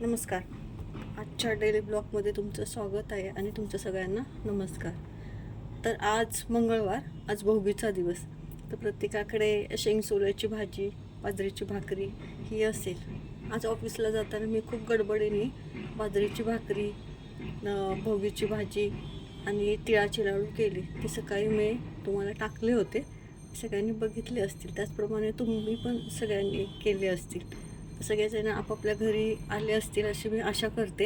नमस्कार. आजच्या डेली ब्लॉगमध्ये तुमचं स्वागत आहे आणि तुमच्या सगळ्यांना नमस्कार. तर आज मंगळवार, आज भोगीचा दिवस. तर प्रत्येकाकडे शेंगसोल्याची भाजी, बाजरीची भाकरी ही असेल. आज ऑफिसला जाताना मी खूप गडबडीने बाजरीची भाकरी, भोगीची भाजी आणि तिळाचे लाडू केले. ते सकाळी मी तुम्हाला टाकले होते, सगळ्यांनी बघितले असतील. त्याचप्रमाणे तुम्ही पण सगळ्यांनी केले असतील. सगळेजण आपापल्या घरी आले असतील अशी मी आशा करते.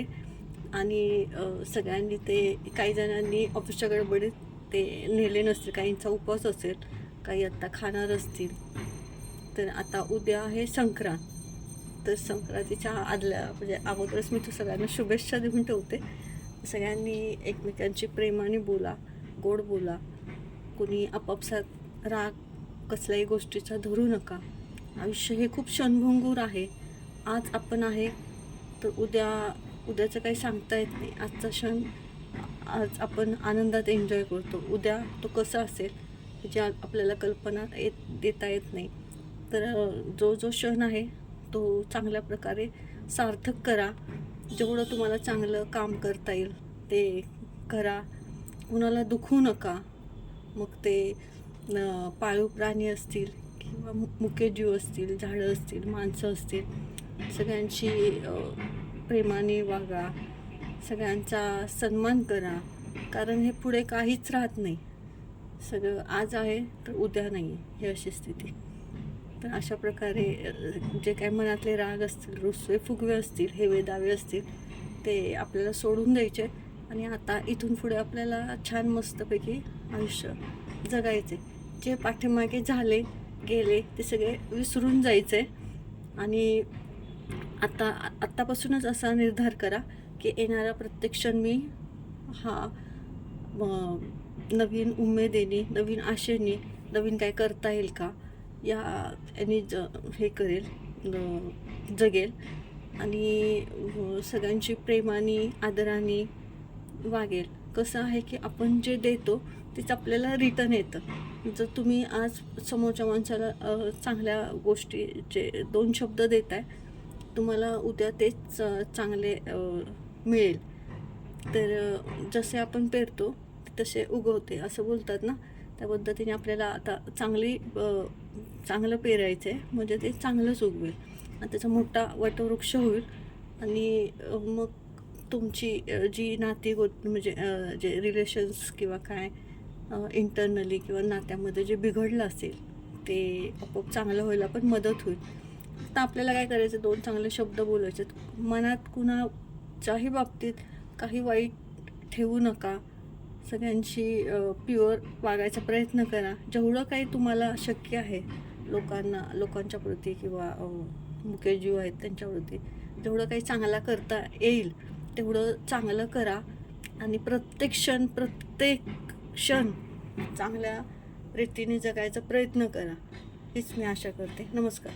आणि सगळ्यांनी ते, काही जणांनी ऑफिसच्या गडबडीत ते नेले नसतील, काहींचा उपवास असेल, काही आत्ता खाणार असतील. तर आता उद्या आहे संक्रांत. तर संक्रांतीच्या म्हणजे अगोदरच मी तो सगळ्यांना शुभेच्छा देऊन ठेवते. सगळ्यांनी एकमेकांची प्रेमाने बोला, गोड बोला. कुणी आपापसात राग कसल्याही गोष्टीचा धरू नका. आयुष्य हे खूप क्षणभंगूर आहे. आज आपण आहे तर उद्याचं काही सांगता येत नाही. आजचा क्षण आज आपण आनंदात एन्जॉय करतो. उद्या तो कसा असेल याची आपल्याला कल्पना देता येत नाही. तर जो क्षण आहे तो चांगल्या प्रकारे सार्थक करा. जेवढं तुम्हाला चांगलं काम करता येईल ते करा. कुणाला दुखवू नका. मग ते पाळीव प्राणी असतील किंवा मुके जीव असतील, झाडं असतील, माणसं असतील, सगळ्यांशी प्रेमाने वागा. सगळ्यांचा सन्मान करा. कारण हे पुढे काहीच राहत नाही. सगळं आज आहे तर उद्या नाही, ही अशी स्थिती. तर अशा प्रकारे जे काही मनातले राग असतील, रुसवे फुगवे असतील, हेवे दावे असतील, ते आपल्याला सोडून द्यायचे. आणि आता इथून पुढे आपल्याला छान मस्तपैकी आयुष्य जगायचे. जे पाठीमागे झाले गेले ते सगळे विसरून जायचे. आणि आत्तापासूनच असा निर्धार करा की येणारा प्रत्येक क्षण मी हा नवीन उमेदीने, नवीन आशेने, नवीन काय करता येईल का याने हे करेल, जगेल. आणि सगळ्यांची प्रेमाने, आदराने वागेल. कसं आहे की आपण जे देतो तेच आपल्याला रिटर्न येतं. जर तुम्ही आज समोरच्या माणसाला चांगल्या गोष्टीचे 2 शब्द देताय, तुम्हाला उद्या तेच चांगले मिळेल. तर जसे आपण पेरतो तसे उगवते असं बोलतात ना. त्या पद्धतीने आपल्याला आता चांगलं पेरायचं आहे, म्हणजे ते चांगलंच उगवेल आणि त्याचा मोठा वटवृक्ष होईल. आणि मग तुमची जी नाती म्हणजे जे रिलेशन्स किंवा काय इंटरनली किंवा नात्यामध्ये जे बिघडलं असेल ते आपोआप चांगलं व्हायला पण मदत होईल. तर आपल्याला काय करायचं, 2 चांगले शब्द बोलायचे. मनात कुणाच्याही बाबतीत काही वाईट ठेवू नका. सगळ्यांशी प्युअर वागायचा प्रयत्न करा. जेवढं काही तुम्हाला शक्य आहे लोकांच्या प्रती किंवा मुके जीव आहेत त्यांच्यावरती जेवढं काही चांगला करता येईल तेवढं चांगलं करा. आणि प्रत्येक क्षण चांगल्या रीतीने जगायचा प्रयत्न करा. हीच मी आशा करते. नमस्कार.